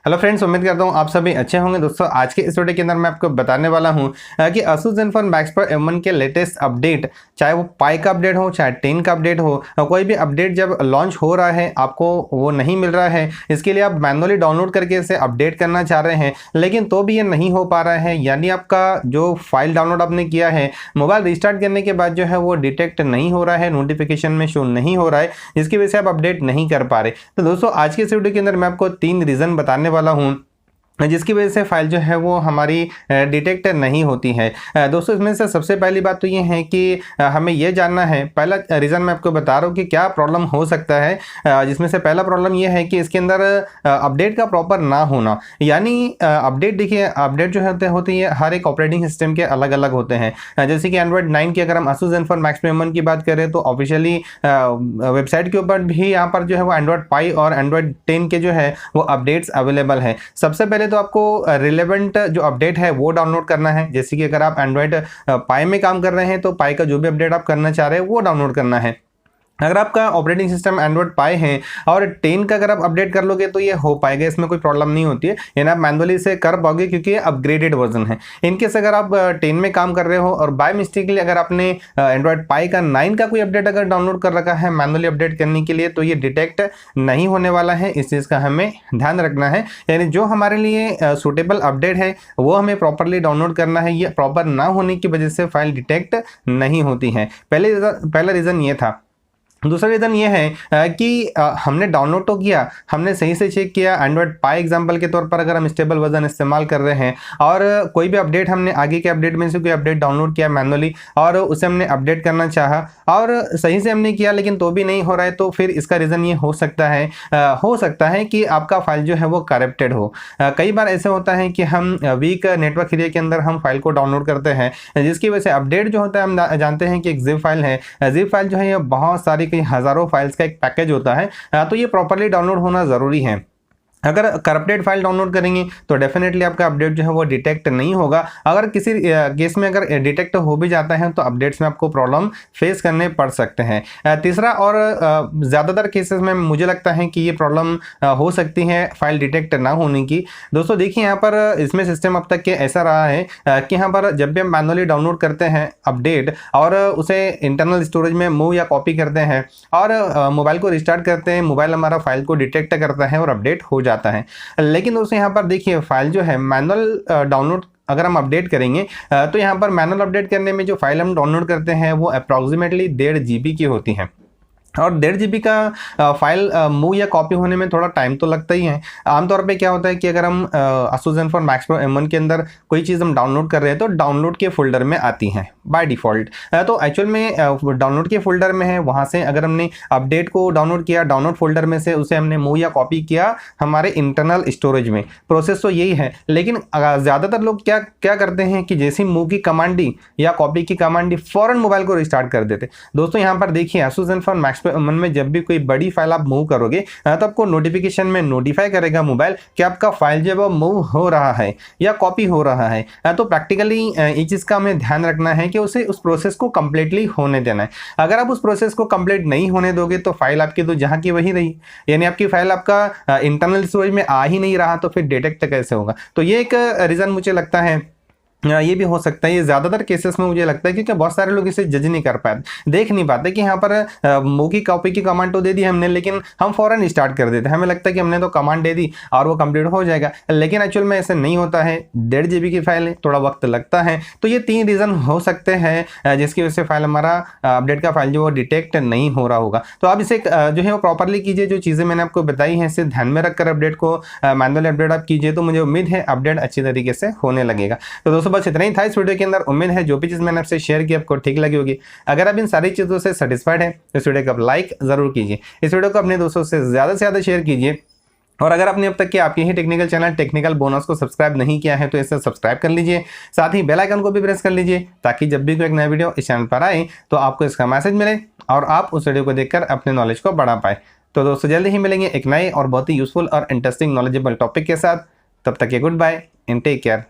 Hello friends, उम्मीद करता हूँ आप सभी अच्छे होंगे। दोस्तों आज के इस वीडियो के अंदर मैं आपको बताने वाला हूँ कि Asus ZenFone Max Pro M1 के लेटेस्ट अपडेट, चाहे वो पाई का अपडेट हो चाहे 10 का अपडेट हो, कोई भी अपडेट जब लॉन्च हो रहा है आपको वो नहीं मिल रहा है, इसके लिए आप मैनुअली डाउनलोड करके इसे अपडेट करना चाह रहे हैं लेकिन तो भी ये नहीं हो पा रहा है, यानी आपका जो फाइल डाउनलोड आपने किया है मोबाइल रिस्टार्ट करने के बाद जो है वो डिटेक्ट नहीं हो रहा है, नोटिफिकेशन में शो नहीं हो रहा है, जिसकी वजह से आप अपडेट नहीं कर पा रहे। तो दोस्तों आज के इस वीडियो के अंदर मैं आपको 3 रीज़न बताने वाला हूं जिसकी वजह से फाइल जो है वो हमारी डिटेक्ट नहीं होती है। दोस्तों इसमें से सबसे पहली बात तो ये है कि हमें ये जानना है, पहला रीज़न मैं आपको बता रहा हूँ कि क्या प्रॉब्लम हो सकता है। जिसमें से पहला प्रॉब्लम ये है कि इसके अंदर अपडेट का प्रॉपर ना होना, यानी अपडेट देखिए, अपडेट जो होती है हर एक ऑपरेटिंग सिस्टम के अलग अलग होते हैं। जैसे कि एंड्रॉइड 9 की अगर हम Asus ZenFone Max Pro M1 की बात करें तो ऑफिशियली वेबसाइट के ऊपर भी यहाँ पर जो है वो एंड्रॉइड पाई और एंड्रॉइड 10 के जो है वो अपडेट्स अवेलेबल है। सबसे पहले तो आपको रिलेवेंट जो अपडेट है वो डाउनलोड करना है। जैसे कि अगर आप एंड्रॉइड पाई में काम कर रहे हैं तो पाई का जो भी अपडेट आप करना चाह रहे हैं वो डाउनलोड करना है। अगर आपका ऑपरेटिंग सिस्टम एंड्रॉइड पाई है और 10 का अगर आप अपडेट कर लोगे तो ये हो पाएगा, इसमें कोई प्रॉब्लम नहीं होती है, यानी आप मैनुअली से कर पाओगे क्योंकि ये अपग्रेडेड वर्जन है। इनकेस अगर आप 10 में काम कर रहे हो और बाय मिस्टेकली अगर आपने एंड्रॉइड पाई का 9 का कोई अपडेट अगर डाउनलोड कर रखा है मैनुअली अपडेट करने के लिए तो ये डिटेक्ट नहीं होने वाला है। इस चीज़ का हमें ध्यान रखना है, यानी जो हमारे लिए सूटेबल अपडेट है वो हमें प्रॉपरली डाउनलोड करना है। ये प्रॉपर ना होने की वजह से फाइल डिटेक्ट नहीं होती है। पहला रीज़न ये था। दूसरा रीज़न ये है कि हमने डाउनलोड तो किया, हमने सही से चेक किया, एंड्रॉइड पाई एग्जांपल के तौर पर अगर हम स्टेबल वर्जन इस्तेमाल कर रहे हैं और कोई भी अपडेट हमने आगे के अपडेट में से कोई अपडेट डाउनलोड किया मैनुअली और उसे हमने अपडेट करना चाहा और सही से हमने किया लेकिन तो भी नहीं हो रहा है, तो फिर इसका रीज़न ये हो सकता है कि आपका फाइल जो है वो करप्टेड हो। कई बार ऐसे होता है कि हम वीक नेटवर्क एरिया के अंदर हम फाइल को डाउनलोड करते हैं, जिसकी वजह से अपडेट जो होता है हम जानते हैं कि एक जिप फाइल है। जिप फाइल जो है ये बहुत सारी हजारों फाइल्स का एक पैकेज होता है, तो ये प्रॉपरली डाउनलोड होना ज़रूरी है। अगर करप्टेड फाइल डाउनलोड करेंगे तो डेफिनेटली आपका अपडेट जो है वो डिटेक्ट नहीं होगा। अगर किसी केस में अगर डिटेक्ट हो भी जाता है तो अपडेट्स में आपको प्रॉब्लम फेस करने पड़ सकते हैं। तीसरा और ज़्यादातर केसेस में मुझे लगता है कि ये प्रॉब्लम हो सकती है फाइल डिटेक्ट ना होने की। दोस्तों देखिए यहाँ पर इसमें सिस्टम अब तक के ऐसा रहा है कि यहाँ पर जब भी हम मैनुअली डाउनलोड करते हैं अपडेट और उसे इंटरनल स्टोरेज में मूव या कॉपी करते हैं और मोबाइल को रिस्टार्ट करते हैं, मोबाइल हमारा फाइल को डिटेक्ट करता है और अपडेट हो जाता है। लेकिन दोस्तों यहाँ पर देखिए फाइल जो है मैनुअल डाउनलोड अगर हम अपडेट करेंगे तो यहाँ पर मैनुअल अपडेट करने में जो फाइल हम डाउनलोड करते हैं वो अप्रॉक्सीमेटली 1.5 GB की होती है और 1.5 GB का फाइल मूव या कॉपी होने में थोड़ा टाइम तो लगता ही है। आमतौर पे क्या होता है कि अगर हम Asus ZenFone Max Pro M1 के अंदर कोई चीज़ हम डाउनलोड कर रहे हैं तो डाउनलोड के फोल्डर में आती हैं बाय डिफ़ॉल्ट। तो एक्चुअल में डाउनलोड के फोल्डर में है, वहाँ से अगर हमने अपडेट को डाउनलोड किया डाउनलोड फोल्डर में से उसे हमने मूव या कॉपी किया हमारे इंटरनल स्टोरेज में, प्रोसेस तो यही है। लेकिन ज़्यादातर लोग क्या करते हैं कि जैसे मूव की कमांड दी या कॉपी की कमांड दी फ़ौरन मोबाइल को रिस्टार्ट कर देते। दोस्तों यहाँ पर देखिए Asus ZenFone Max मन में जब भी कोई बड़ी फाइल आप मूव करोगे तो आपको नोटिफिकेशन में नोटिफाई करेगा मोबाइल कि आपका फाइल जो है मूव हो रहा है या कॉपी हो रहा है। तो प्रैक्टिकली एक चीज़ का हमें ध्यान रखना है कि उसे उस प्रोसेस को कंप्लीटली होने देना है। अगर आप उस प्रोसेस को कंप्लीट नहीं होने दोगे तो फाइल आपकी तो जहाँ की वही रही, यानी आपकी फाइल आपका इंटरनल स्टोरेज में आ ही नहीं रहा, तो फिर डिटेक्ट कैसे होगा। तो ये एक रीज़न मुझे लगता है, ये भी हो सकता है। ये ज़्यादातर केसेस में मुझे लगता है क्योंकि बहुत सारे लोग इसे जज नहीं कर पाते, देख नहीं पाते कि यहाँ पर मूव की कॉपी की कमांड तो दे दी हमने लेकिन हम फ़ौरन स्टार्ट कर देते हैं। हमें लगता है कि हमने तो कमांड दे दी और वो कंप्लीट हो जाएगा, लेकिन एक्चुअल में ऐसे नहीं होता है। 1.5 GB की फाइल है, थोड़ा वक्त लगता है। तो ये 3 रीज़न हो सकते हैं जिसकी वजह से फाइल हमारा अपडेट का फाइल जो वो डिटेक्ट नहीं हो रहा होगा। तो आप इसे जो है वो प्रॉपरली कीजिए, जो चीज़ें मैंने आपको बताई हैं इसे ध्यान में रखकर अपडेट को मैनुअली अपडेट आप कीजिए, तो मुझे उम्मीद है अपडेट अच्छी तरीके से होने लगेगा। तो दोस्तों बस इतना ही था इस वीडियो के अंदर। उम्मीद है जो भी चीज़ मैंने आपसे शेयर की आपको ठीक लगी होगी। अगर आप इन सारी चीज़ों से सेटिस्फाइड हैं तो इस वीडियो को आप लाइक ज़रूर कीजिए, इस वीडियो को अपने दोस्तों से ज़्यादा शेयर कीजिए। और अगर आपने अब तक के आपके ही टेक्निकल चैनल टेक्निकल बोनस को सब्सक्राइब नहीं किया है तो इसे सब्सक्राइब कर लीजिए, साथ ही बेल आइकन को भी प्रेस कर लीजिए ताकि जब भी कोई एक नया वीडियो इस चैनल पर आए तो आपको इसका मैसेज मिले और आप उस वीडियो को देखकर अपने नॉलेज को बढ़ा पाए। तो दोस्तों जल्दी ही मिलेंगे एक नए और बहुत ही यूजफुल और इंटरेस्टिंग नॉलेजेबल टॉपिक के साथ। तब तक के good bye and take care.